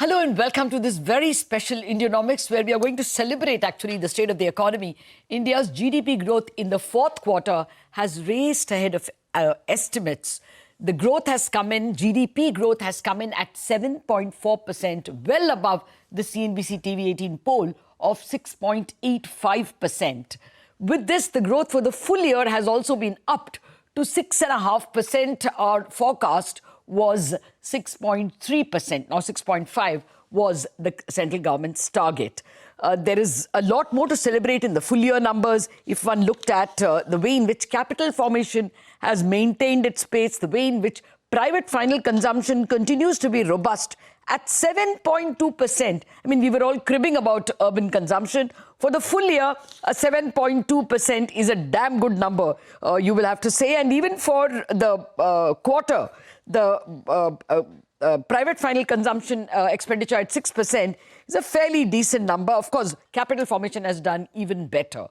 Hello and welcome to this very special Indianomics where we are going to celebrate actually the state of the economy. India's GDP growth in the fourth quarter has raced ahead of estimates. The growth has come in, GDP growth has come in at 7.4%, well above the CNBC-TV18 poll of 6.85%. With this, the growth for the full year has also been upped to 6.5%. Our forecast was 6.3%. Now 6.5 was the central government's target. There is a lot more to celebrate in the full year numbers. If one looked at the way in which capital formation has maintained its pace, the way in which private final consumption continues to be robust at 7.2%. I mean, we were all cribbing about urban consumption. For the full year, 7.2% is a damn good number, you will have to say. And even for the quarter, the private final consumption expenditure at 6% is a fairly decent number. Of course, capital formation has done even better.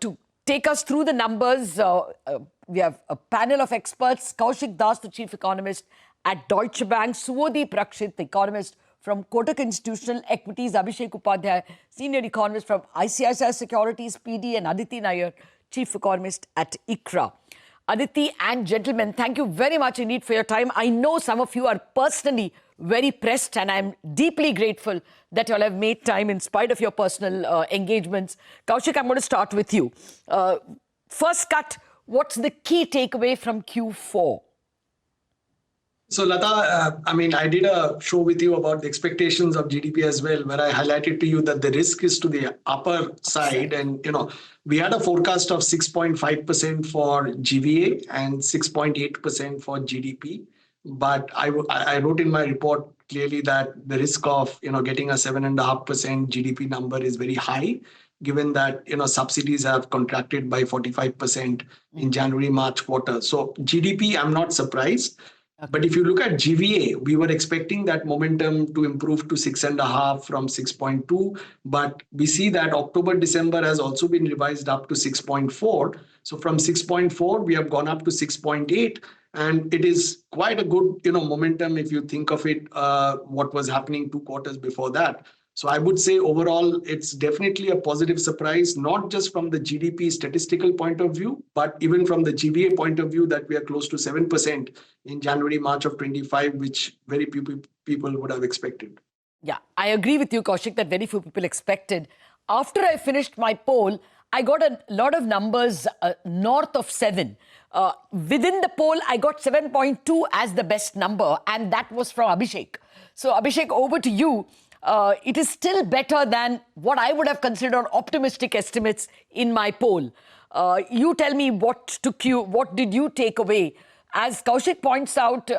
To take us through the numbers, we have a panel of experts: Kaushik Das, the chief economist at Deutsche Bank; Subodhi Prakshit, the economist from Kotak Institutional Equities; Abhishek Upadhyay, senior economist from ICICI Securities PD; and Aditi Nair, chief economist at ICRA. Aditi and gentlemen, thank you very much indeed for your time. I know some of you are personally very pressed, and I'm deeply grateful that you all have made time in spite of your personal engagements. Kaushik, I'm going to start with you. First cut, what's the key takeaway from Q4? So, Lata, I did a show with you about the expectations of GDP as well, where I highlighted to you that the risk is to the upper side. And, we had a forecast of 6.5% for GVA and 6.8% for GDP. But I wrote in my report clearly that the risk of, getting a 7.5% GDP number is very high, given that, subsidies have contracted by 45% in January-March quarter. So GDP, I'm not surprised. Okay. But if you look at GVA, we were expecting that momentum to improve to 6.5 from 6.2. But we see that October-December has also been revised up to 6.4. So from 6.4, we have gone up to 6.8. And it is quite a good, momentum if you think of it, what was happening 2 quarters before that. So I would say overall, it's definitely a positive surprise, not just from the GDP statistical point of view, but even from the GVA point of view, that we are close to 7% in January, March of 25, which very few people would have expected. Yeah, I agree with you, Kaushik, that very few people expected. After I finished my poll, I got a lot of numbers north of 7. Within the poll, I got 7.2 as the best number, and that was from Abhishek. So, Abhishek, over to you. It is still better than what I would have considered optimistic estimates in my poll. You tell me what did you take away? As Kaushik points out,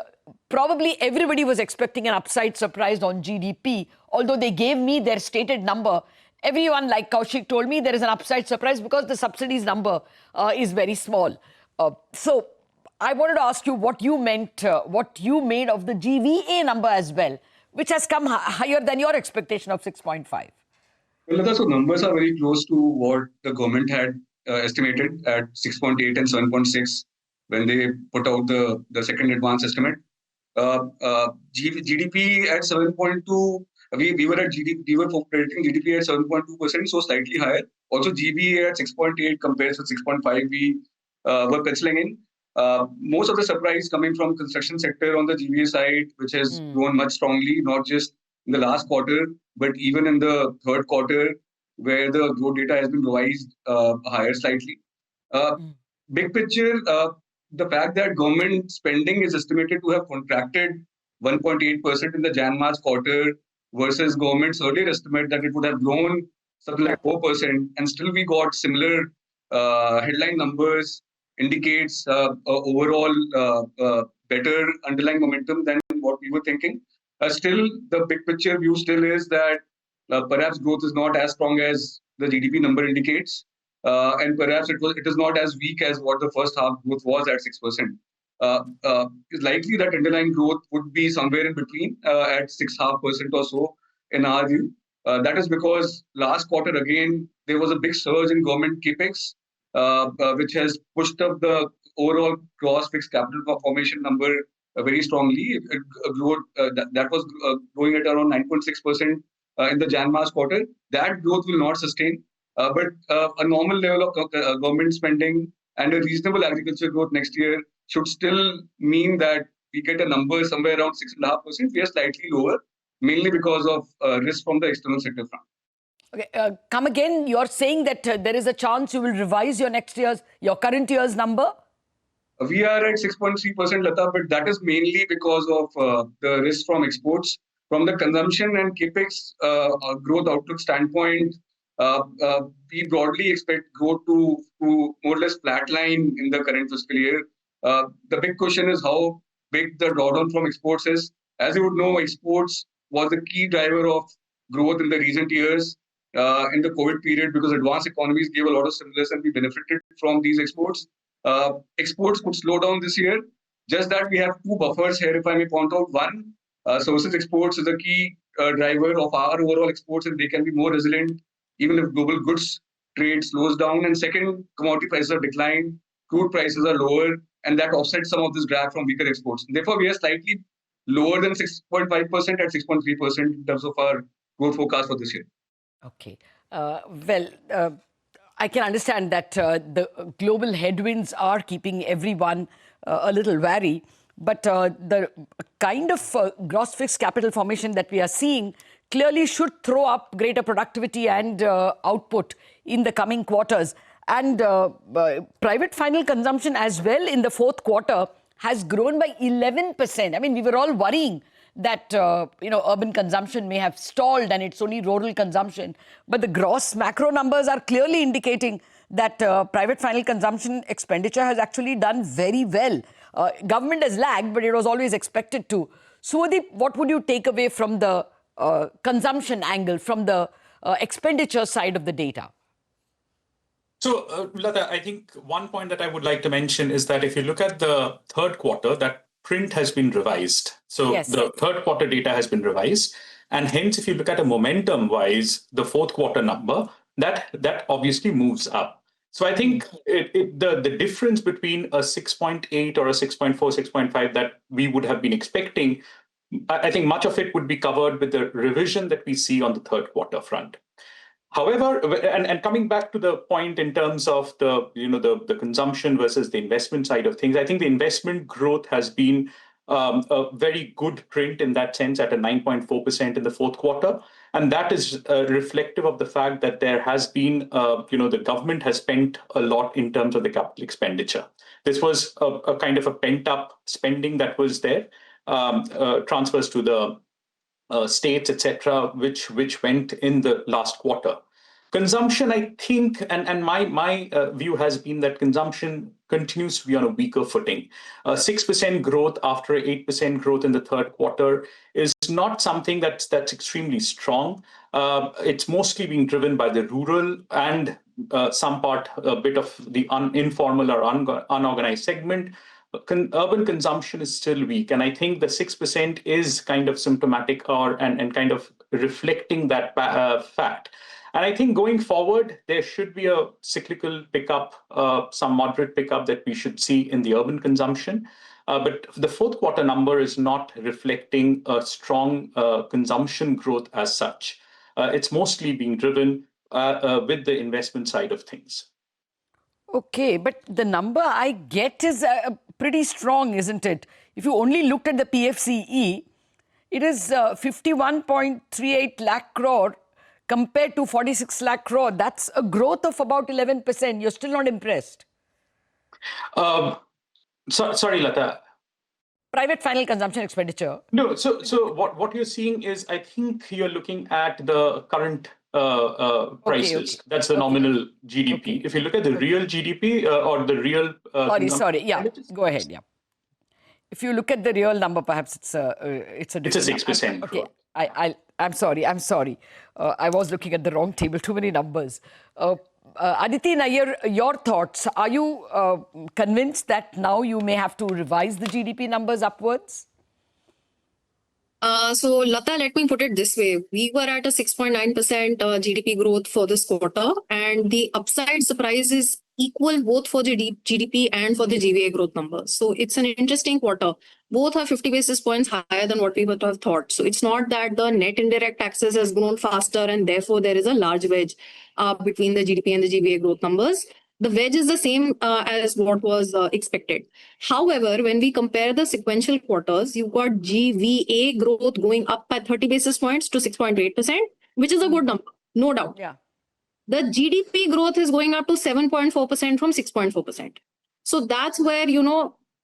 probably everybody was expecting an upside surprise on GDP, although they gave me their stated number. Everyone, like Kaushik, told me there is an upside surprise because the subsidies number is very small. So I wanted to ask you what you meant, what you made of the GVA number as well, which has come higher than your expectation of 6.5. Well, Lata, so numbers are very close to what the government had estimated at 6.8 and 7.6 when they put out the second advance estimate. GDP at 7.2, we were predicting GDP at 7.2%, so slightly higher. Also, GVA at 6.8 compared to 6.5 we were penciling in. Most of the surprise coming from construction sector on the GVA side, which has grown much strongly, not just in the last quarter, but even in the third quarter, where the growth data has been revised higher slightly. Big picture, the fact that government spending is estimated to have contracted 1.8% in the Jan-March quarter versus government's earlier estimate that it would have grown something like 4%, and still we got similar headline numbers, indicates overall better underlying momentum than what we were thinking. Still, the big picture view still is that perhaps growth is not as strong as the GDP number indicates, and perhaps it is not as weak as what the first half growth was at 6%. It's likely that underlying growth would be somewhere in between at 6.5% or so in our view. That is because last quarter, again, there was a big surge in government capex, which has pushed up the overall gross fixed capital formation number very strongly. That was growing at around 9.6% in the Jan-March quarter. That growth will not sustain, but a normal level of government spending and a reasonable agriculture growth next year should still mean that we get a number somewhere around 6.5%. We are slightly lower, mainly because of risk from the external sector front. Okay, come again. You're saying that there is a chance you will revise your current year's number? We are at 6.3%, Lata, but that is mainly because of the risk from exports. From the consumption and capex growth outlook standpoint, we broadly expect growth to more or less flatline in the current fiscal year. The big question is how big the drawdown from exports is. As you would know, exports was the key driver of growth in the recent years in the COVID period, because advanced economies gave a lot of stimulus and we benefited from these exports. Exports could slow down this year. Just that we have two buffers here, if I may point out. One, services exports is a key driver of our overall exports, and they can be more resilient even if global goods trade slows down. And second, commodity prices have declined, crude prices are lower, and that offsets some of this drag from weaker exports. Therefore, we are slightly lower than 6.5% at 6.3% in terms of our growth forecast for this year. Okay. I can understand that the global headwinds are keeping everyone a little wary, but the kind of gross fixed capital formation that we are seeing clearly should throw up greater productivity and output in the coming quarters. And private final consumption as well in the fourth quarter has grown by 11%. I mean, we were all worrying that urban consumption may have stalled and it's only rural consumption. But the gross macro numbers are clearly indicating that private final consumption expenditure has actually done very well. Government has lagged, but it was always expected to. Suhadeep, what would you take away from the consumption angle, from the expenditure side of the data? So, Lata, I think one point that I would like to mention is that if you look at the third quarter, that print has been revised. So yes, the third quarter data has been revised. And hence, if you look at a momentum-wise, the fourth quarter number, that obviously moves up. So I think the difference between a 6.8 or a 6.4, 6.5 that we would have been expecting, I think much of it would be covered with the revision that we see on the third quarter front. However, and coming back to the point in terms of the consumption versus the investment side of things, I think the investment growth has been a very good print in that sense at a 9.4% in the fourth quarter. And that is reflective of the fact that there has been, the government has spent a lot in terms of the capital expenditure. This was a kind of a pent-up spending that was there, transfers to the states, etc., which went in the last quarter. Consumption, I think, and my view has been that consumption continues to be on a weaker footing. 6% growth after 8% growth in the third quarter is not something that's extremely strong. It's mostly being driven by the rural and a bit of the informal or unorganized segment. Urban consumption is still weak, and I think the 6% is kind of symptomatic and kind of reflecting that fact. And I think going forward, there should be a cyclical pickup, some moderate pickup that we should see in the urban consumption. But the fourth quarter number is not reflecting a strong consumption growth as such. It's mostly being driven with the investment side of things. Okay, but the number I get is pretty strong, isn't it? If you only looked at the PFCE, it is 51.38 lakh crore compared to 46 lakh crore. That's a growth of about 11%. You're still not impressed? Sorry, Lata. Private final consumption expenditure. No, so what you're seeing is, I think you're looking at the current prices. Okay. That's the nominal GDP. Okay. If you look at the real GDP or the real... Sorry, yeah, go ahead, yeah. If you look at the real number, perhaps it's a 6%. Okay, I'm sorry. I was looking at the wrong table, too many numbers. Aditi Nair, your thoughts. Are you convinced that now you may have to revise the GDP numbers upwards? So, Lata, let me put it this way. We were at a 6.9% GDP growth for this quarter, and the upside surprise is equal both for the GDP and for the GVA growth numbers. So it's an interesting quarter. Both are 50 basis points higher than what we would have thought. So it's not that the net indirect taxes has grown faster and therefore there is a large wedge between the GDP and the GVA growth numbers. The wedge is the same as what was expected. However, when we compare the sequential quarters, you've got GVA growth going up by 30 basis points to 6.8%, which is a good number, no doubt. Yeah. The GDP growth is going up to 7.4% from 6.4%. So that's where,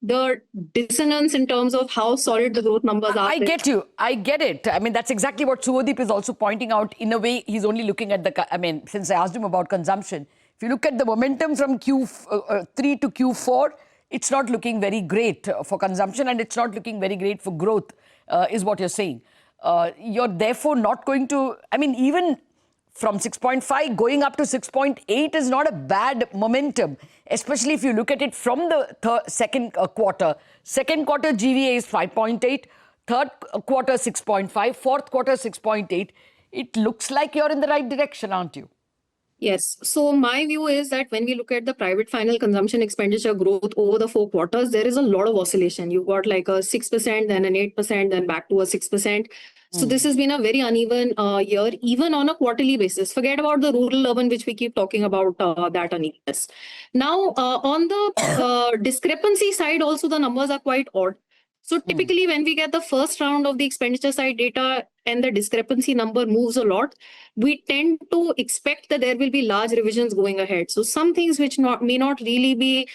the dissonance in terms of how solid the growth numbers are. I get you. I get it. I mean, that's exactly what Subhadeep is also pointing out. In a way, he's only looking at since I asked him about consumption, if you look at the momentum from Q3 to Q4, it's not looking very great for consumption and it's not looking very great for growth, is what you're saying. You're therefore not going to, even from 6.5 going up to 6.8 is not a bad momentum, especially if you look at it from the second quarter. Second quarter GVA is 5.8, third quarter 6.5, fourth quarter 6.8. It looks like you're in the right direction, aren't you? Yes. So my view is that when we look at the private final consumption expenditure growth over the 4 quarters, there is a lot of oscillation. You've got like a 6%, then an 8%, then back to a 6%. So this has been a very uneven year, even on a quarterly basis. Forget about the rural urban, which we keep talking about, that unevenness. Now, on the discrepancy side, also the numbers are quite odd. So typically when we get the first round of the expenditure side data and the discrepancy number moves a lot, we tend to expect that there will be large revisions going ahead. So some things which may not really be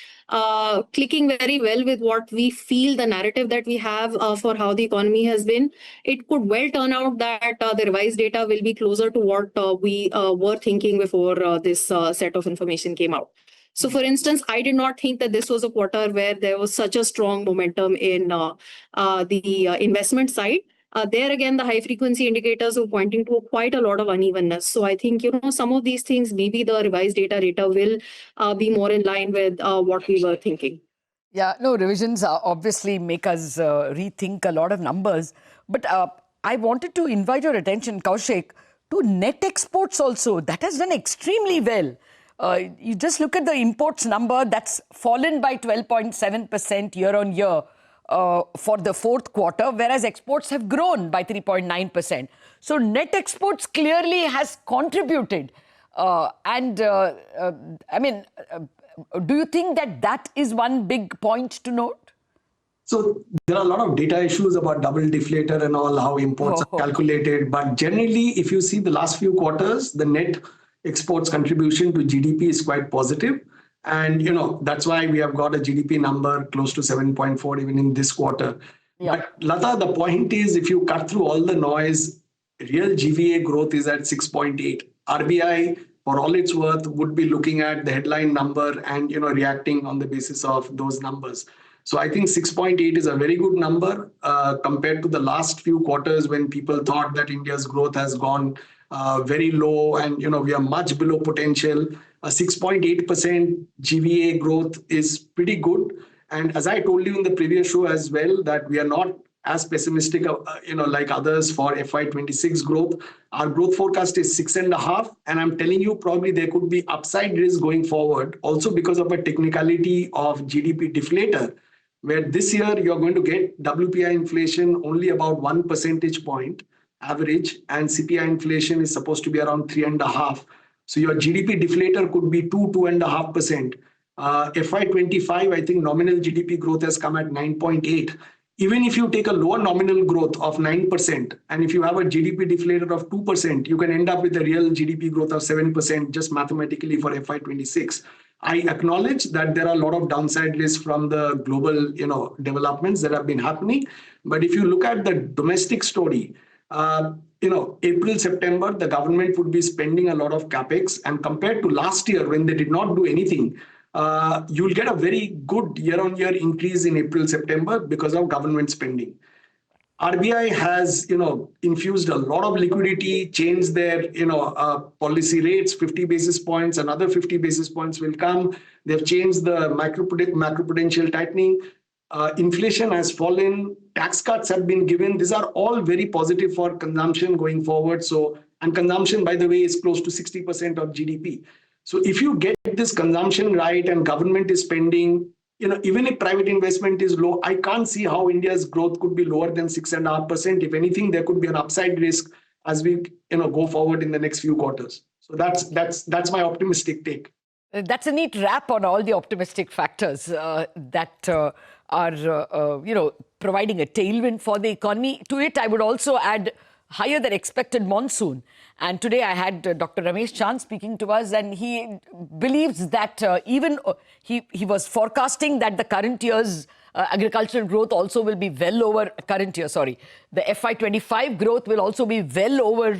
clicking very well with what we feel the narrative that we have for how the economy has been, it could well turn out that the revised data will be closer to what we were thinking before this set of information came out. So, for instance, I did not think that this was a quarter where there was such a strong momentum in the investment side. There again, the high frequency indicators were pointing to quite a lot of unevenness. So I think, some of these things, maybe the revised data will be more in line with what we were thinking. Yeah, no, revisions obviously make us rethink a lot of numbers. But I wanted to invite your attention, Kaushik, to net exports also. That has done extremely well. You just look at the imports number, that's fallen by 12.7% year on year for the fourth quarter, whereas exports have grown by 3.9%. So net exports clearly has contributed. Do you think that is one big point to note? So there are a lot of data issues about double deflator and all, how imports are calculated. But generally, if you see the last few quarters, the net exports contribution to GDP is quite positive. And, that's why we have got a GDP number close to 7.4 even in this quarter. Yeah. But Lata, the point is, if you cut through all the noise, real GVA growth is at 6.8. RBI, for all its worth, would be looking at the headline number and, reacting on the basis of those numbers. So I think 6.8 is a very good number compared to the last few quarters when people thought that India's growth has gone very low and, we are much below potential. 6.8% GVA growth is pretty good. And as I told you in the previous show as well, that we are not as pessimistic, like others for FY26 growth. Our growth forecast is 6.5. And I'm telling you, probably there could be upside risk going forward, also because of a technicality of GDP deflator, where this year you're going to get WPI inflation only about 1 percentage point average, and CPI inflation is supposed to be around 3.5. So your GDP deflator could be 2.5%. FY25, I think nominal GDP growth has come at 9.8. Even if you take a lower nominal growth of 9%, and if you have a GDP deflator of 2%, you can end up with a real GDP growth of 7% just mathematically for FY26. I acknowledge that there are a lot of downside risks from the global, developments that have been happening. But if you look at the domestic story, April, September, the government would be spending a lot of capex, and compared to last year when they did not do anything, you'll get a very good year-on-year increase in April, September because of government spending. RBI has, infused a lot of liquidity, changed their, policy rates, 50 basis points, another 50 basis points will come. They've changed the macroprudential tightening. Inflation has fallen, tax cuts have been given. These are all very positive for consumption going forward. And consumption, by the way, is close to 60% of GDP. So if you get this consumption right and government is spending, even if private investment is low, I can't see how India's growth could be lower than 6.5%. If anything, there could be an upside risk as we go forward in the next few quarters. So that's my optimistic take. That's a neat wrap on all the optimistic factors that are providing a tailwind for the economy. To it, I would also add higher than expected monsoon. And today I had Dr. Ramesh Chand speaking to us, and he believes that he was forecasting that the current year's agricultural growth also will be well over the FY25 growth will also be well over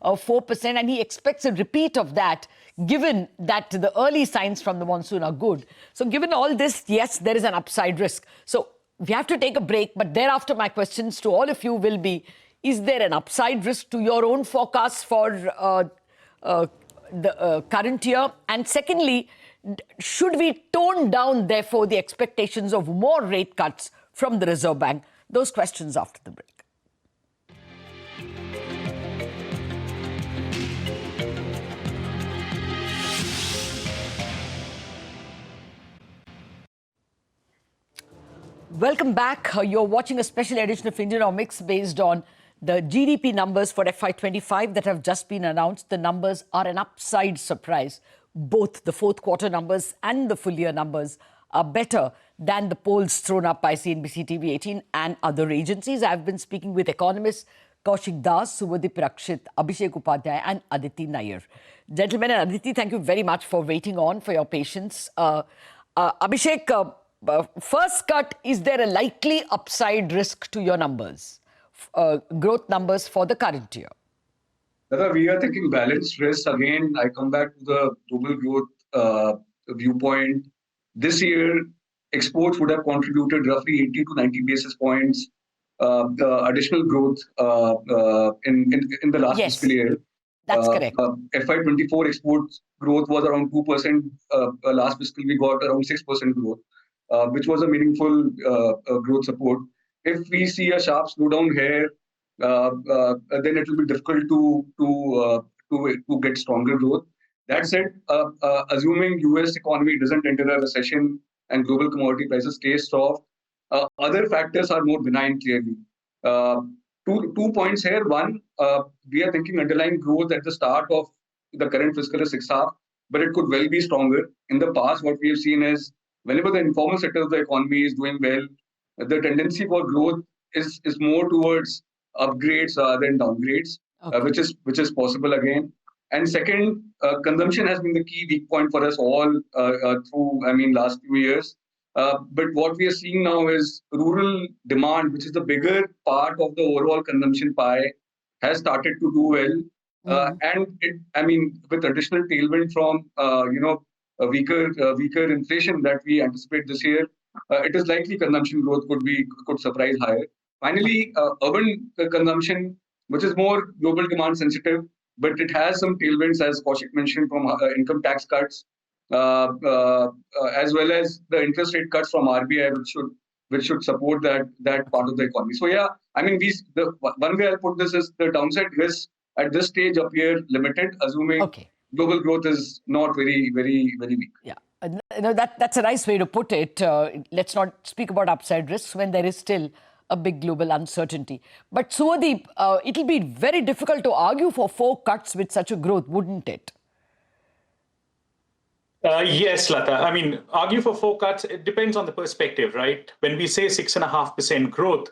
4%, and he expects a repeat of that, given that the early signs from the monsoon are good. So given all this, yes, there is an upside risk. So we have to take a break, but thereafter my questions to all of you will be, is there an upside risk to your own forecast for the current year? And secondly, should we tone down, therefore, the expectations of more rate cuts from the Reserve Bank? Those questions after the break. Welcome back. You're watching a special edition of Indianomics based on the GDP numbers for FY25 that have just been announced. The numbers are an upside surprise. Both the fourth quarter numbers and the full year numbers are better than the polls thrown up by CNBC-TV18 and other agencies. I've been speaking with economists Kaushik Das, Subhadeep Rakshit, Abhishek Upadhyay and Aditi Nair. Gentlemen and Aditi, thank you very much for waiting on, for your patience. Abhishek, first cut, is there a likely upside risk to your numbers, growth numbers for the current year? We are taking balanced risks. Again, I come back to the global growth viewpoint. This year, exports would have contributed roughly 80 to 90 basis points. The additional growth in the last fiscal year. That's correct. FY24 exports growth was around 2%. Last fiscal we got around 6% growth, which was a meaningful growth support. If we see a sharp slowdown here, then it will be difficult to get stronger growth. That said, assuming US economy doesn't enter a recession and global commodity prices stay soft, other factors are more benign clearly. Two points here. One, we are thinking underlying growth at the start of the current fiscal is 6.5, but it could well be stronger. In the past, what we have seen is whenever the informal sector of the economy is doing well, the tendency for growth is more towards upgrades rather than downgrades, which is possible again. And second, consumption has been the key weak point for us all through, last few years. But what we are seeing now is rural demand, which is the bigger part of the overall consumption pie, has started to do well. And with additional tailwind from, a weaker inflation that we anticipate this year, it is likely consumption growth could surprise higher. Finally, urban consumption, which is more global demand sensitive, but it has some tailwinds, as Kaushik mentioned, from income tax cuts, as well as the interest rate cuts from RBI, which should support that part of the economy. So yeah, one way I'll put this is the downside risks at this stage appear limited, assuming global growth is not very, very, very weak. Yeah. That's a nice way to put it. Let's not speak about upside risks when there is still a big global uncertainty. But Subhadeep, it'll be very difficult to argue for 4 cuts with such a growth, wouldn't it? Yes, Lata. Argue for 4 cuts, it depends on the perspective, right? When we say 6.5% growth,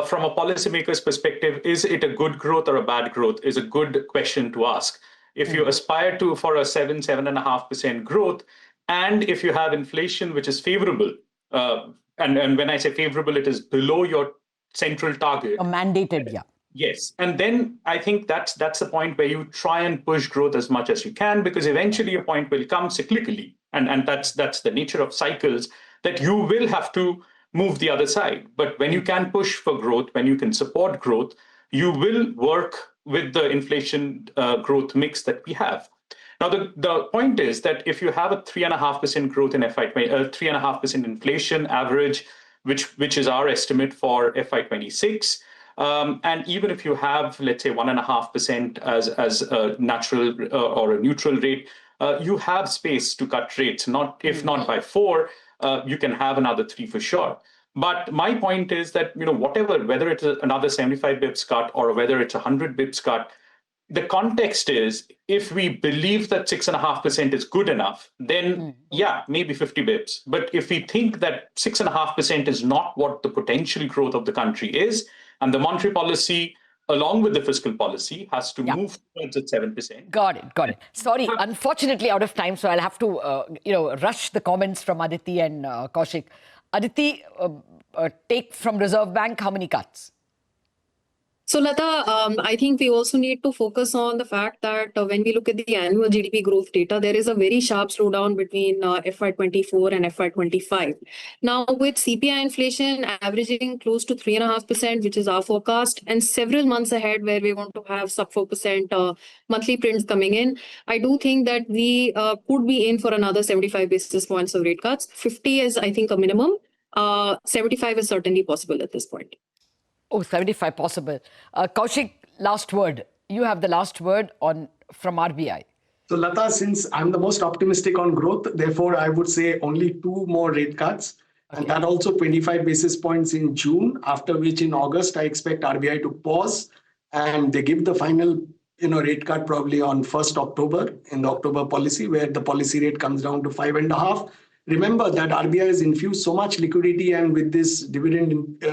from a policymaker's perspective, is it a good growth or a bad growth is a good question to ask. If you aspire for a 7.5% growth, and if you have inflation which is favorable, and when I say favorable, it is below your central target. Mandated, yeah. Yes. And then I think that's the point where you try and push growth as much as you can, because eventually a point will come cyclically. And that's the nature of cycles, that you will have to move the other side. But when you can push for growth, when you can support growth, you will work with the inflation growth mix that we have. Now, the point is that if you have a 3.5% growth in FY20, 3.5% inflation average, which is our estimate for FY26, and even if you have, let's say, 1.5% as a natural or a neutral rate, you have space to cut rates. If not by 4, you can have another 3 for sure. But my point is that, whether it's another 75 bips cut or whether it's 100 bips cut, the context is, if we believe that 6.5% is good enough, then maybe 50 bips. But if we think that 6.5% is not what the potential growth of the country is, and the monetary policy, along with the fiscal policy, has to move towards at 7%. Got it. Sorry, unfortunately out of time, so I'll have to, rush the comments from Aditi and Kaushik. Aditi, take from Reserve Bank, how many cuts? So, Lata, I think we also need to focus on the fact that when we look at the annual GDP growth data, there is a very sharp slowdown between FY24 and FY25. Now, with CPI inflation averaging close to 3.5%, which is our forecast, and several months ahead where we want to have sub 4% monthly prints coming in, I do think that we could be in for another 75 basis points of rate cuts. 50 is, I think, a minimum. 75 is certainly possible at this point. Oh, 75 possible. Kaushik, last word. You have the last word from RBI. So Lata, since I'm the most optimistic on growth, therefore I would say only 2 more rate cuts. Okay. And that also 25 basis points in June, after which in August I expect RBI to pause and they give the final rate cut probably on 1st October in the October policy, where the policy rate comes down to 5.5. Remember that RBI has infused so much liquidity, and with this dividend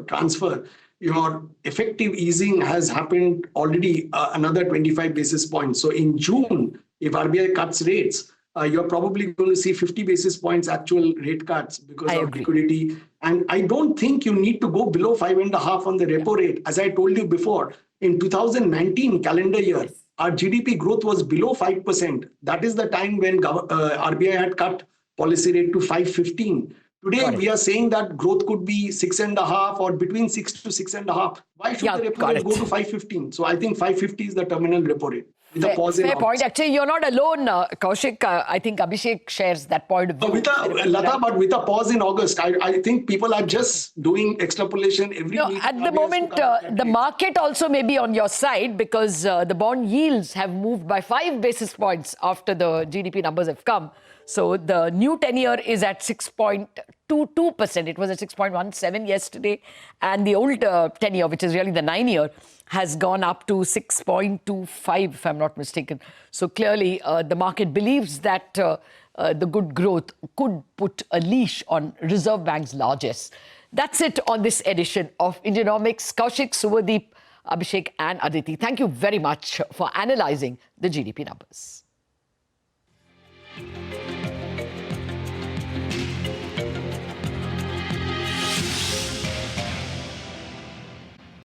transfer, your effective easing has happened already another 25 basis points. So in June, if RBI cuts rates, you're probably going to see 50 basis points actual rate cuts because of liquidity. And I don't think you need to go below 5.5 on the repo rate. As I told you before, in 2019 calendar year, our GDP growth was below 5%. That is the time when RBI had cut policy rate to 5.15. Today, we are saying that growth could be 6.5 or between 6 to 6.5. Why should the repo rate go to 5.15? So I think 5.50 is the terminal repo rate. Fair point. Actually, you're not alone, Kaushik. I think Abhishek shares that point of view. But with a pause in August, I think people are just doing extrapolation every week. At the moment, the market also may be on your side, because the bond yields have moved by 5 basis points after the GDP numbers have come. So the new 10-year is at 6.22%. It was at 6.17 yesterday. And the old 10-year, which is really the 9-year, has gone up to 6.25, if I'm not mistaken. So clearly, the market believes that the good growth could put a leash on Reserve Bank's largesse. That's it on this edition of Indianomics. Kaushik, Suvadeep, Abhishek and Aditi, thank you very much for analysing the GDP numbers.